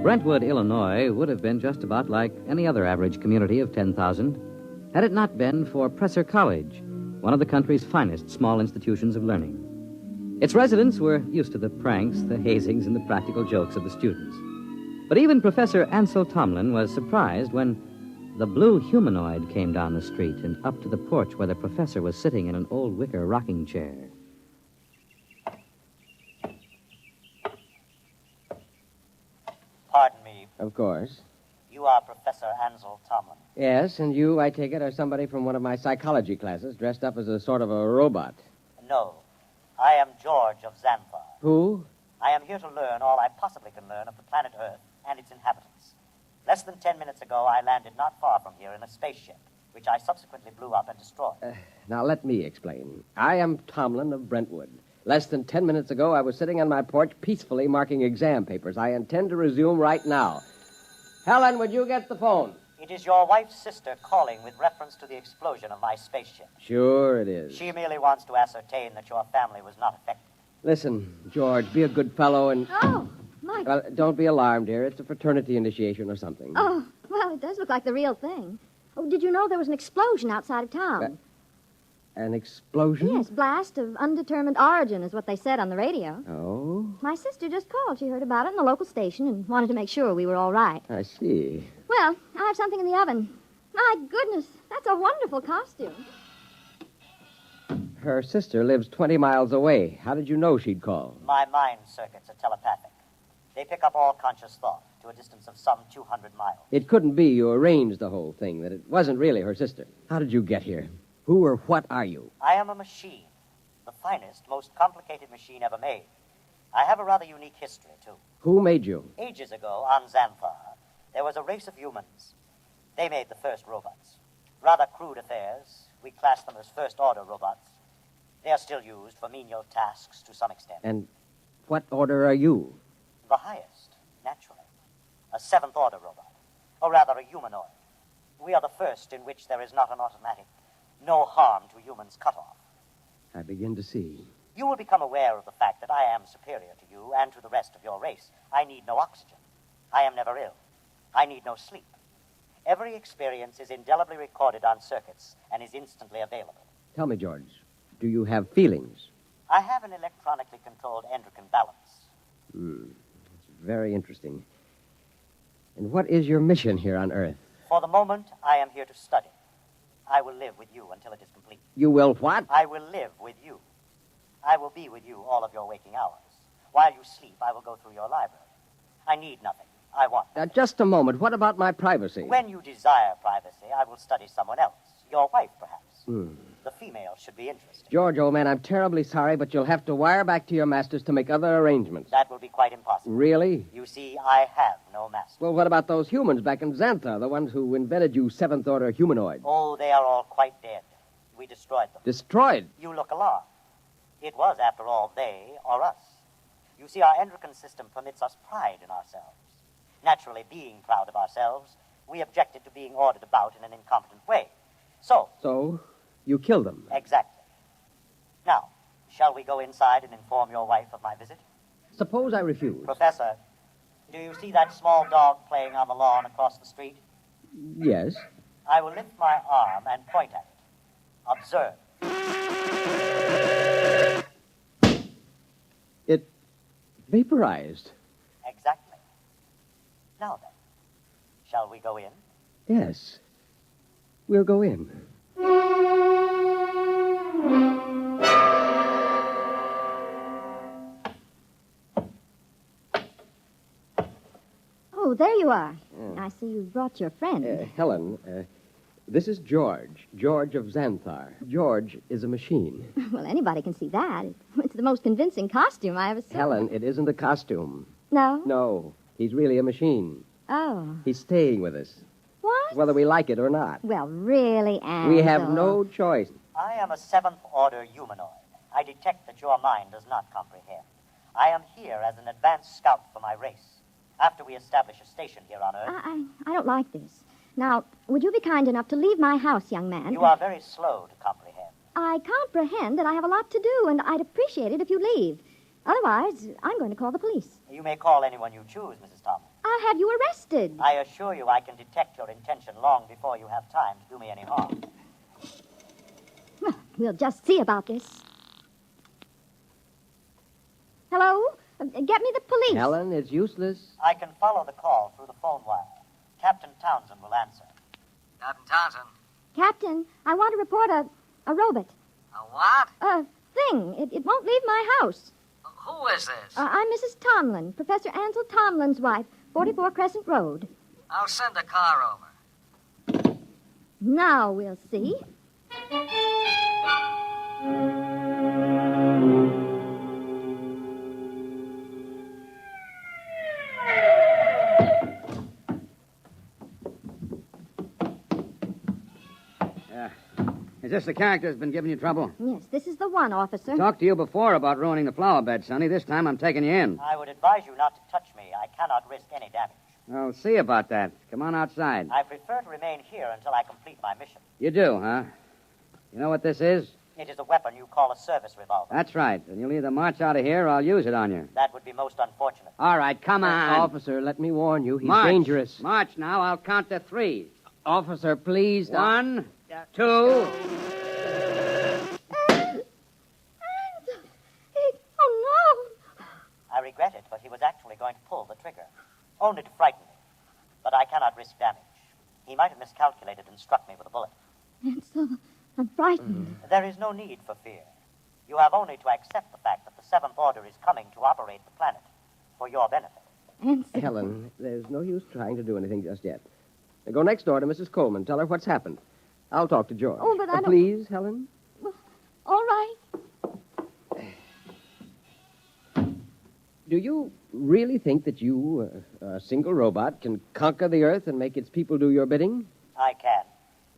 Brentwood, Illinois, would have been just about like any other average community of 10,000 had it not been for Presser College, one of the country's finest small institutions of learning. Its residents were used to the pranks, the hazings, and the practical jokes of the students. But even Professor Ansel Tomlin was surprised when the blue humanoid came down the street and up to the porch where the professor was sitting in an old wicker rocking chair. Pardon me. Of course. You are Professor Ansel Tomlin. Yes, and you, I take it, are somebody from one of my psychology classes dressed up as a sort of a robot. No. I am George of Xanthar. Who? I am here to learn all I possibly can learn of the planet Earth and its inhabitants. Less than 10 minutes ago, I landed not far from here in a spaceship, which I subsequently blew up and destroyed. Now, let me explain. I am Tomlin of Brentwood. Less than 10 minutes ago, I was sitting on my porch peacefully marking exam papers. I intend to resume right now. Helen, would you get the phone? It is your wife's sister calling with reference to the explosion of my spaceship. Sure it is. She merely wants to ascertain that your family was not affected. Listen, George, be a good fellow and... Oh, Mike. Well, don't be alarmed, dear. It's a fraternity initiation or something. Oh, well, it does look like the real thing. Oh, did you know there was an explosion outside of town? An explosion? Yes, blast of undetermined origin is what they said on the radio. Oh? My sister just called. She heard about it in the local station and wanted to make sure we were all right. I see. Well, I have something in the oven. My goodness, that's a wonderful costume. Her sister lives 20 miles away. How did you know she'd call? My mind circuits are telepathic. They pick up all conscious thought to a distance of some 200 miles. It couldn't be you arranged the whole thing, that it wasn't really her sister. How did you get here? Who or what are you? I am a machine. The finest, most complicated machine ever made. I have a rather unique history, too. Who made you? Ages ago, on Xanthar, there was a race of humans. They made the first robots. Rather crude affairs. We class them as first-order robots. They are still used for menial tasks to some extent. And what order are you? The highest, naturally. A seventh-order robot. Or rather, a humanoid. We are the first in which there is not an automatic, no harm to humans cutoff. I begin to see. You will become aware of the fact that I am superior to you and to the rest of your race. I need no oxygen. I am never ill. I need no sleep. Every experience is indelibly recorded on circuits and is instantly available. Tell me, George, do you have feelings? I have an electronically controlled endocrine balance. It's very interesting. And what is your mission here on Earth? For the moment, I am here to study. I will live with you until it is complete. You will what? I will live with you. I will be with you all of your waking hours. While you sleep, I will go through your library. I need nothing. I want nothing. Just a moment. What about my privacy? When you desire privacy, I will study someone else. Your wife, perhaps. The female should be interested. George, old man, I'm terribly sorry, but you'll have to wire back to your masters to make other arrangements. That will be quite impossible. Really? You see, I have no master. Well, what about those humans back in Xanthar, the ones who invented you seventh-order humanoids? Oh, they are all quite dead. We destroyed them. Destroyed? You look alarmed. It was, after all, they or us. You see, our endocrine system permits us pride in ourselves. Naturally, being proud of ourselves, we objected to being ordered about in an incompetent way. So, you killed them? Exactly. Now, shall we go inside and inform your wife of my visit? Suppose I refuse. Professor, do you see that small dog playing on the lawn across the street? Yes. I will lift my arm and point at it. Observe. It vaporized. Exactly. Now then, shall we go in? Yes. We'll go in. Oh, there you are. I see you brought your friend. Helen, this is George. George of Xanthar. George is a machine. Well, anybody can see that. It's the most convincing costume I ever saw. Helen, it isn't a costume. No? No, he's really a machine. Oh. He's staying with us, What? whether we like it or not. Well, really, Ansel. We have no choice. I am a seventh-order humanoid. I detect that your mind does not comprehend. I am here as an advanced scout for my race. After we establish a station here on Earth... I don't like this. Now, would you be kind enough to leave my house, young man? You are very slow to comprehend. I comprehend that I have a lot to do, and I'd appreciate it if you leave. Otherwise, I'm going to call the police. You may call anyone you choose, Mrs. Thomas. I I'll have you arrested. I assure you I can detect your intention long before you have time to do me any harm. Well, we'll just see about this. Hello? Get me the police. Helen, it's useless. I can follow the call through the phone wire. Captain Townsend will answer. Captain Townsend. Captain, I want to report a robot. A what? A thing. It won't leave my house. Who is this? I'm Mrs. Tomlin, Professor Ansel Tomlin's wife, 44 Crescent Road. I'll send a car over. Now we'll see. Is this the character that's been giving you trouble? Yes, this is the one, officer. Talked to you before about ruining the flower bed, Sonny. This time I'm taking you in. I would advise you not to touch me. I cannot risk any damage. I'll see about that. Come on outside. I prefer to remain here until I complete my mission. You do, huh? You know what this is? It is a weapon you call a service revolver. That's right. And you'll either march out of here or I'll use it on you. That would be most unfortunate. All right, come on. Officer, let me warn you. He's March. dangerous. March now. I'll count to 3. Officer, please. 1, 2. Oh, I regret it, but he was actually going to pull the trigger. Only to frighten me. But I cannot risk damage. He might have miscalculated and struck me with a bullet. no. Ansel, I'm frightened. There is no need for fear. You have only to accept the fact that the Seventh Order is coming to operate the planet for your benefit. Ansel. Helen, there's no use trying to do anything just yet. Now go next door to Mrs. Coleman. Tell her what's happened. I'll talk to George. Oh, but I don't- Please, Helen? All right. Do you really think that you, a single robot, can conquer the Earth and make its people do your bidding? I can.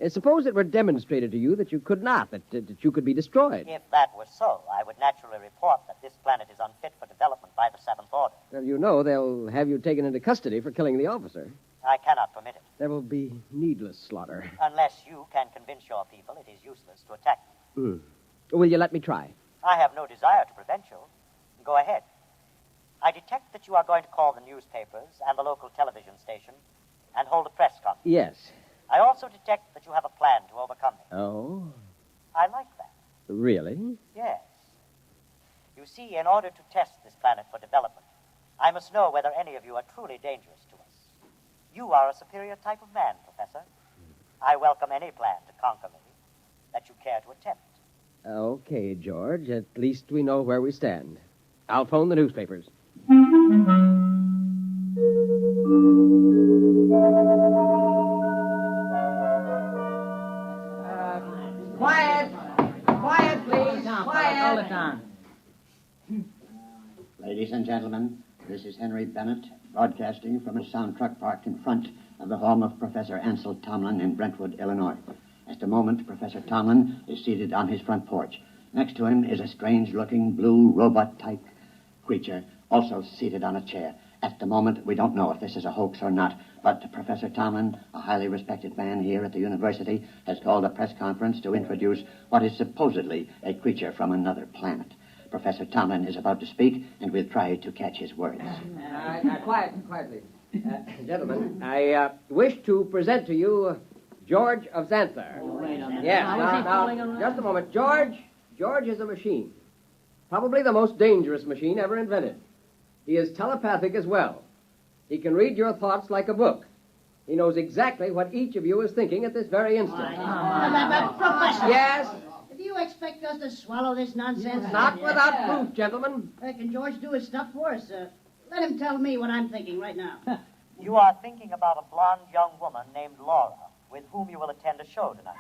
Suppose it were demonstrated to you that you could not, that you could be destroyed. If that were so, I would naturally report that this planet is unfit for development by the Seventh Order. Well, you know they'll have you taken into custody for killing the officer. I cannot permit it. There will be needless slaughter. Unless you can convince your people it is useless to attack them. Will you let me try? I have no desire to prevent you. Go ahead. I detect that you are going to call the newspapers and the local television station and hold a press conference. Yes. I also detect that you have a plan to overcome me. Oh, I like that. really? Yes. You see, in order to test this planet for development, I must know whether any of you are truly dangerous to us. You are a superior type of man, Professor. I welcome any plan to conquer me that you care to attempt. Okay, George. At least we know where we stand. I'll phone the newspapers. Quiet! Quiet, please! Quiet! Ladies and gentlemen, this is Henry Bennett, broadcasting from a sound truck parked in front of the home of Professor Ansel Tomlin in Brentwood, Illinois. At the moment, Professor Tomlin is seated on his front porch. Next to him is a strange-looking blue robot-type creature, also seated on a chair. At the moment, we don't know if this is a hoax or not, but Professor Tomlin, a highly respected man here at the university, has called a press conference to introduce what is supposedly a creature from another planet. Professor Tomlin is about to speak, and we'll try to catch his words. Quiet, please. Gentlemen, I wish to present to you George of Xanthar. Yes, now, just a moment. George is a machine. Probably the most dangerous machine ever invented. He is telepathic as well. He can read your thoughts like a book. He knows exactly what each of you is thinking at this very instant. Professor! Yes? Do you expect us to swallow this nonsense? Not without proof, gentlemen. Can George do his stuff for us? Let him tell me what I'm thinking right now. You are thinking about a blonde young woman named Laura, with whom you will attend a show tonight.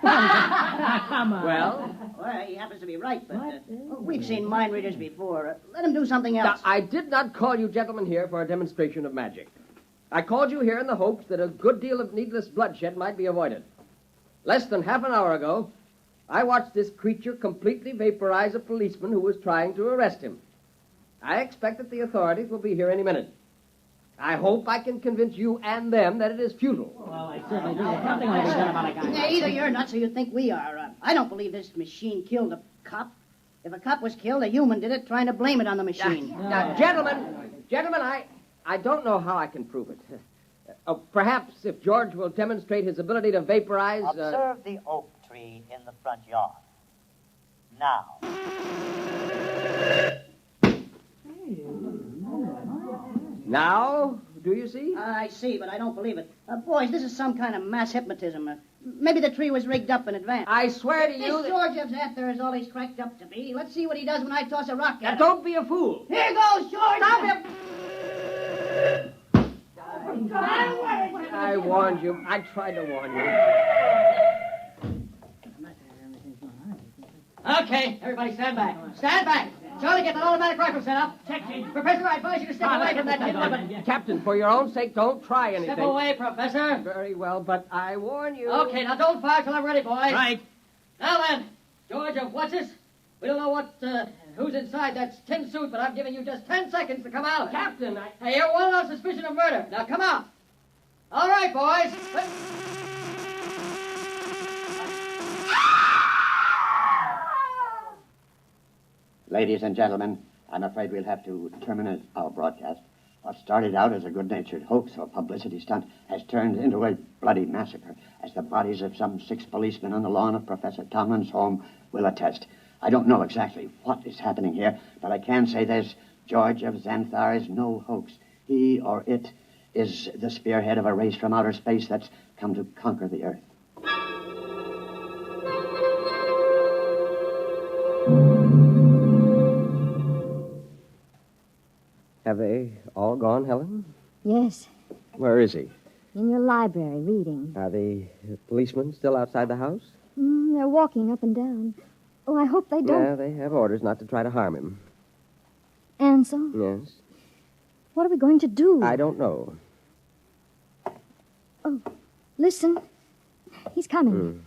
Well? Well, he happens to be right, but we've seen mind readers before. Let him do something else. Now, I did not call you gentlemen here for a demonstration of magic. I called you here in the hopes that a good deal of needless bloodshed might be avoided. Less than half an hour ago, I watched this creature completely vaporize a policeman who was trying to arrest him. I expect that the authorities will be here any minute. I hope I can convince you and them that it is futile. Well, I certainly do. Something will be done about a guy. Either you're nuts or you think we are. I don't believe this machine killed a cop. If a cop was killed, a human did it, trying to blame it on the machine. Now, gentlemen, I don't know how I can prove it. Perhaps if George will demonstrate his ability to vaporize... Observe the oak tree in the front yard. Now. Now, do you see? I see, but I don't believe it. Boys, this is some kind of mass hypnotism. Maybe the tree was rigged up in advance. I swear to you... This George of Xanthar is all he's cracked up to be. Let's see what he does when I toss a rock at him. Don't be a fool. Here goes George! Stop him! I warned you. I tried to warn you. Okay, everybody stand back. Stand back. Charlie, get that automatic rifle set up. Professor, I advise you to step away from that kid. Captain, for your own sake, don't try anything. Step away, Professor. Very well, but I warn you. Okay, now don't fire till I'm ready, boys. Right. Now then, George of What's-This? We don't know who's inside that tin suit, but I'm giving you just 10 seconds to come out. Captain, Hey, you're one on suspicion of murder. Now come out. All right, boys. Ladies and gentlemen, I'm afraid we'll have to terminate our broadcast. What started out as a good-natured hoax or publicity stunt has turned into a bloody massacre, as the bodies of some 6 policemen on the lawn of Professor Tomlin's home will attest. I don't know exactly what is happening here, but I can say this: George of Xanthar is no hoax. He or it is the spearhead of a race from outer space that's come to conquer the Earth. Have they all gone, Helen? Yes, Where is he? in your library, reading. Are the policemen still outside the house? They're walking up and down. Oh, I hope they don't. Yeah, they have orders not to try to harm him. Ansel, Yes? what are we going to do? I don't know. Listen. He's coming.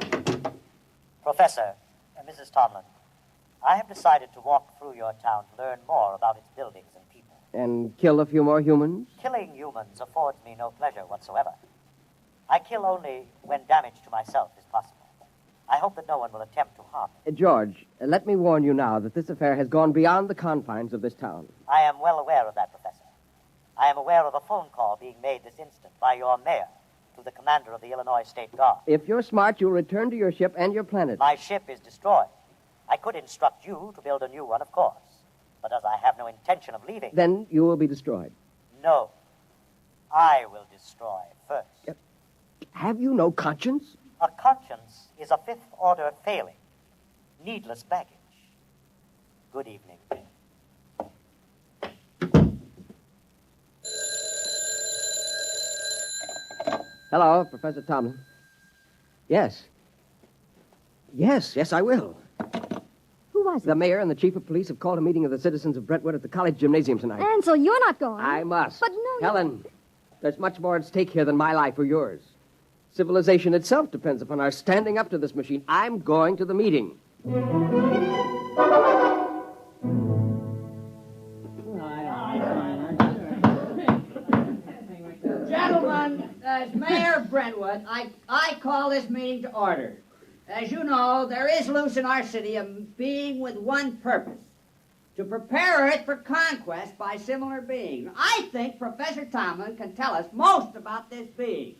Professor, Mrs. Tomlin, I have decided to walk through your town to learn more about its buildings and people. And kill a few more humans? Killing humans affords me no pleasure whatsoever. I kill only when damage to myself is possible. I hope that no one will attempt to harm me. George, let me warn you now that this affair has gone beyond the confines of this town. I am well aware of that, Professor. I am aware of a phone call being made this instant by your mayor to the commander of the Illinois State Guard. If you're smart, you'll return to your ship and your planet. My ship is destroyed. I could instruct you to build a new one, of course. But as I have no intention of leaving... Then you will be destroyed. No. I will destroy first. Have you no conscience? A conscience is a fifth-order failing. Needless baggage. Good evening. Hello, Professor Tomlin. Yes. Yes, I will. Who was it? The mayor and the chief of police have called a meeting of the citizens of Brentwood at the college gymnasium tonight. Ansel, you're not going. I must. But no, Helen, there's much more at stake here than my life or yours. Civilization itself depends upon our standing up to this machine. I'm going to the meeting. Gentlemen, as Mayor of Brentwood, I call this meeting to order. As you know, there is loose in our city a being with one purpose: to prepare it for conquest by similar beings. I think Professor Tomlin can tell us most about this being.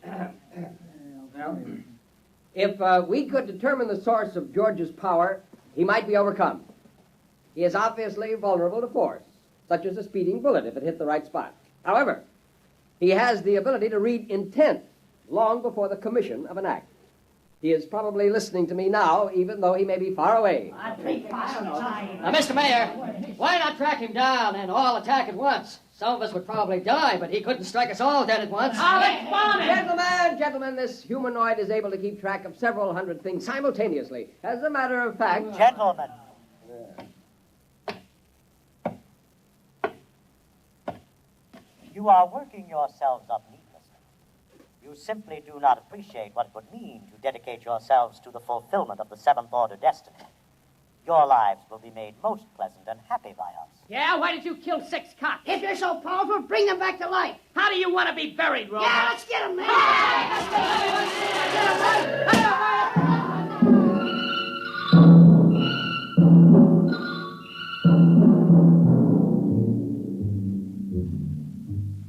If we could determine the source of George's power, he might be overcome. He is obviously vulnerable to force, such as a speeding bullet if it hit the right spot. However, he has the ability to read intent long before the commission of an act. He is probably listening to me now, even though he may be far away. Now, Mr. Mayor, why not track him down and all attack at once? Some of us would probably die, but he couldn't strike us all dead at once. Gentlemen, this humanoid is able to keep track of several hundred things simultaneously. As a matter of fact... Gentlemen. You are working yourselves up needlessly. You simply do not appreciate what it would mean to dedicate yourselves to the fulfillment of the seventh order destiny. Your lives will be made most pleasant and happy by us. Yeah, why did you kill 6 cops? If you're so powerful, bring them back to life. How do you want to be buried, Robot? Yeah, let's get them, man.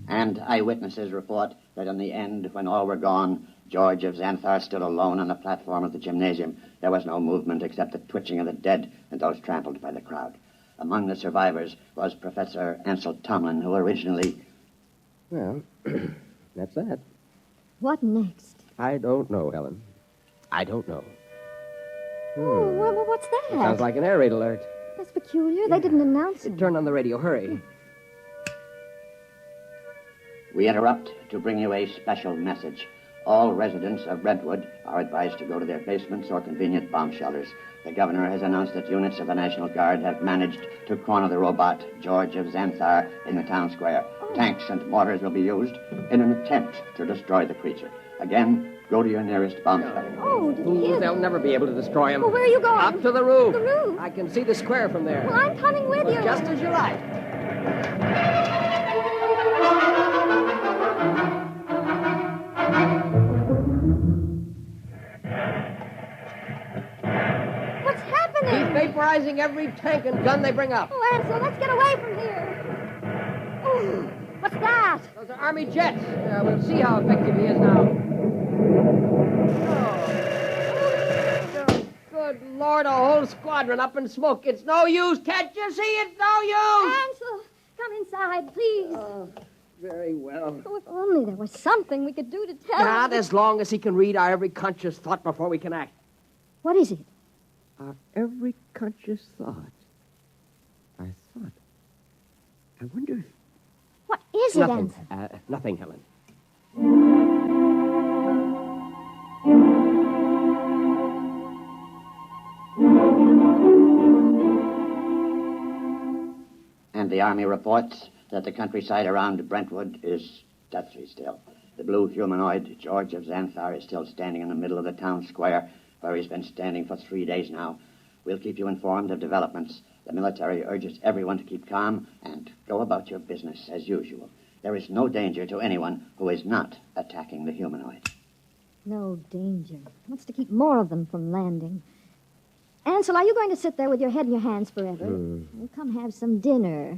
And I Eyewitnesses report that in the end, when all were gone, George of Xanthar stood alone on the platform of the gymnasium. There was no movement except the twitching of the dead and those trampled by the crowd. Among the survivors was Professor Ansel Tomlin, who originally... Well, that's that. What next? I don't know, Helen. I don't know. Oh, what's that? It sounds like an air raid alert. That's peculiar. They didn't announce it. Turn on the radio. Hurry. We interrupt to bring you a special message. All residents of Brentwood are advised to go to their basements or convenient bomb shelters. The governor has announced that units of the National Guard have managed to corner the robot, George of Xanthar, in the town square. Tanks and mortars will be used in an attempt to destroy the creature. Again, go to your nearest bomb shelter. Oh, did you hear They'll never be able to destroy him. Well, where are you going? Up to the roof. The roof? I can see the square from there. Well, I'm coming with you. Just as you like. What's happening? He's vaporizing every tank and gun they bring up. Oh, Ansel, let's get away from here. Oh, what's that? Those are Army jets. We'll see how effective he is now. Oh, good Lord, a whole squadron up in smoke. It's no use. Can't you see it's no use? Ansel, come inside, please. Very well. Oh, if only there was something we could do to tell Not him. as long as he can read our every conscious thought before we can act. What is it? Our every conscious thought. Our thought. I wonder if... What is it, Nothing. Ansel? Nothing, Helen. And the Army reports that the countryside around Brentwood is deathly still. The blue humanoid, George of Xanthar, is still standing in the middle of the town square, where he's been standing for 3 days now. We'll keep you informed of developments. The military urges everyone to keep calm and go about your business as usual. There is no danger to anyone who is not attacking the humanoid. No danger. Wants to keep more of them from landing. Ansel, are you going to sit there with your head in your hands forever? Well, come have some dinner.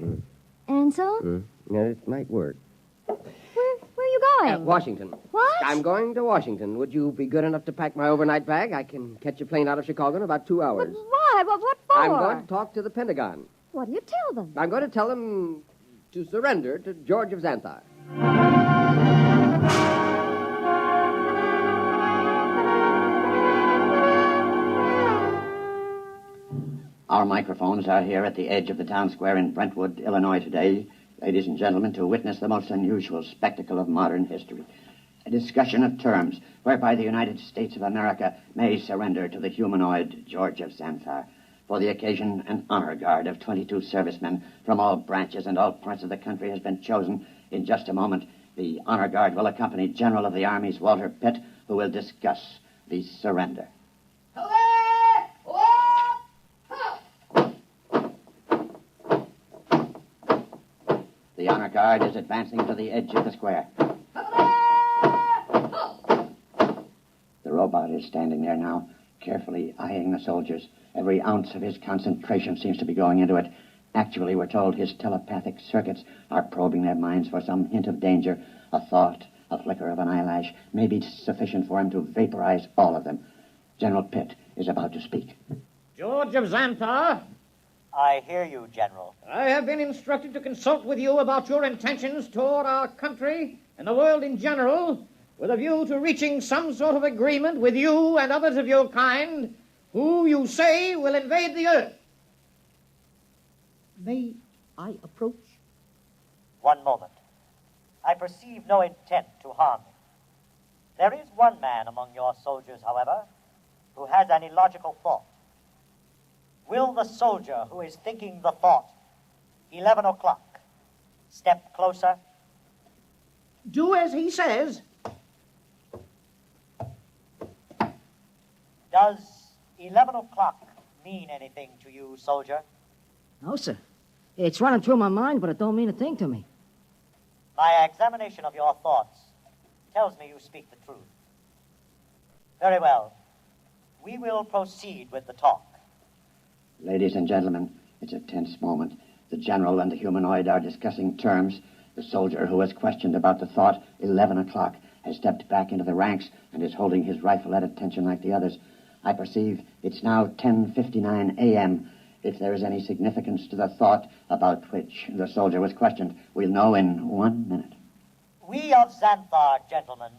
Ansel? Yeah, it might work. Where are you going? Washington. What? I'm going to Washington. Would you be good enough to pack my overnight bag? I can catch a plane out of Chicago in about 2 hours. But why? What for? I'm going to talk to the Pentagon. What do you tell them? I'm going to tell them to surrender to George of Xanthar. Our microphones are here at the edge of the town square in Brentwood, Illinois today, ladies and gentlemen, to witness the most unusual spectacle of modern history. A discussion of terms whereby the United States of America may surrender to the humanoid George of Xanthar. For the occasion, an honor guard of 22 servicemen from all branches and all parts of the country has been chosen. In just a moment, the honor guard will accompany General of the Army's Walter Pitt, who will discuss the surrender. The honor guard is advancing to the edge of the square. The robot is standing there now, carefully eyeing the soldiers. Every ounce of his concentration seems to be going into it. Actually, we're told his telepathic circuits are probing their minds for some hint of danger. A thought, a flicker of an eyelash may be sufficient for him to vaporize all of them. General Pitt is about to speak. George of Xanthar, I hear you, General. I have been instructed to consult with you about your intentions toward our country and the world in general, with a view to reaching some sort of agreement with you and others of your kind who you say will invade the earth. May I approach? One moment. I perceive no intent to harm you. There is one man among your soldiers, however, who has an illogical thought. Will the soldier who is thinking the thought, 11 o'clock, step closer? Do as he says. Does 11 o'clock mean anything to you, soldier? No, sir. It's running through my mind, but it don't mean a thing to me. My examination of your thoughts tells me you speak the truth. Very well. We will proceed with the talk. Ladies and gentlemen, it's a tense moment. The general and the humanoid are discussing terms. The soldier who was questioned about the thought 11 o'clock has stepped back into the ranks and is holding his rifle at attention like the others. I perceive it's now 10:59 a.m. If there is any significance to the thought about which the soldier was questioned, we'll know in 1 minute. We of Xanthar, gentlemen,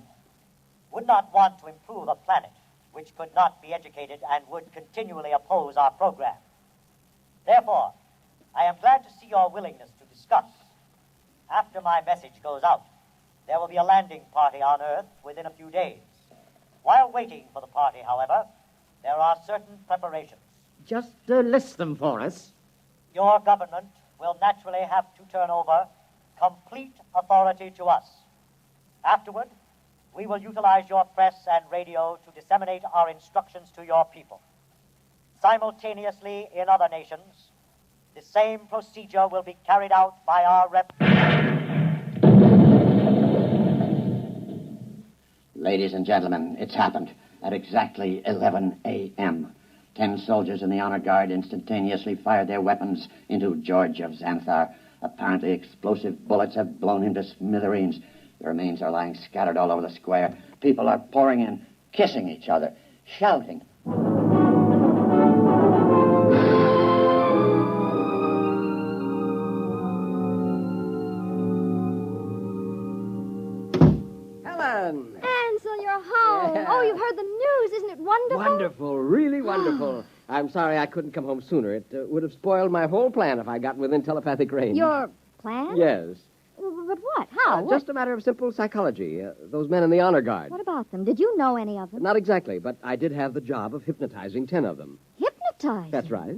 would not want to improve a planet which could not be educated and would continually oppose our program. Therefore, I am glad to see your willingness to discuss. After my message goes out, there will be a landing party on Earth within a few days. While waiting for the party, however, there are certain preparations. Just list them for us. Your government will naturally have to turn over complete authority to us. Afterward, we will utilize your press and radio to disseminate our instructions to your people. Simultaneously, in other nations, the same procedure will be carried out by our Ladies and gentlemen, it's happened at exactly 11 a.m. 10 soldiers in the honor guard instantaneously fired their weapons into George of Xanthar. Apparently explosive bullets have blown him to smithereens. The remains are lying scattered all over the square. People are pouring in, kissing each other, shouting. Helen! Ansel, you're home. Yeah. Oh, you've heard the news. Isn't it wonderful? Wonderful, really wonderful. I'm sorry I couldn't come home sooner. It would have spoiled my whole plan if I got within telepathic range. Your plan? Yes. But what? How? What? Just a matter of simple psychology. Those men in the honor guard. What about them? Did you know any of them? Not exactly, but I did have the job of hypnotizing 10 of them. Hypnotized? That's right.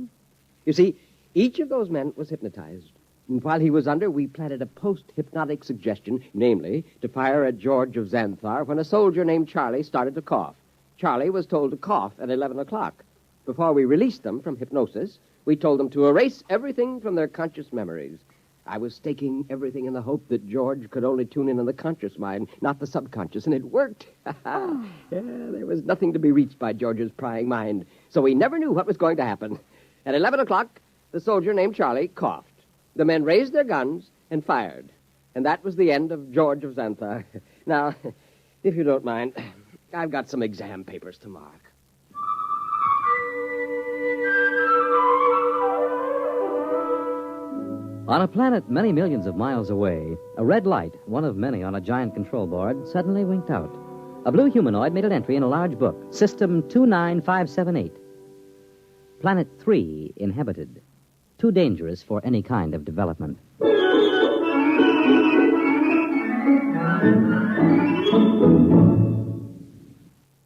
You see, each of those men was hypnotized. And while he was under, we planted a post-hypnotic suggestion, namely, to fire at George of Xanthar when a soldier named Charlie started to cough. Charlie was told to cough at 11 o'clock. Before we released them from hypnosis, we told them to erase everything from their conscious memories. I was staking everything in the hope that George could only tune in on the conscious mind, not the subconscious, and it worked. Yeah, there was nothing to be reached by George's prying mind, so we never knew what was going to happen. At 11 o'clock, the soldier named Charlie coughed. The men raised their guns and fired. And that was the end of George of Xanthar. Now, if you don't mind, I've got some exam papers to mark. On a planet many millions of miles away, a red light, one of many on a giant control board, suddenly winked out. A blue humanoid made an entry in a large book, System 29578. Planet 3 inhabited. Too dangerous for any kind of development.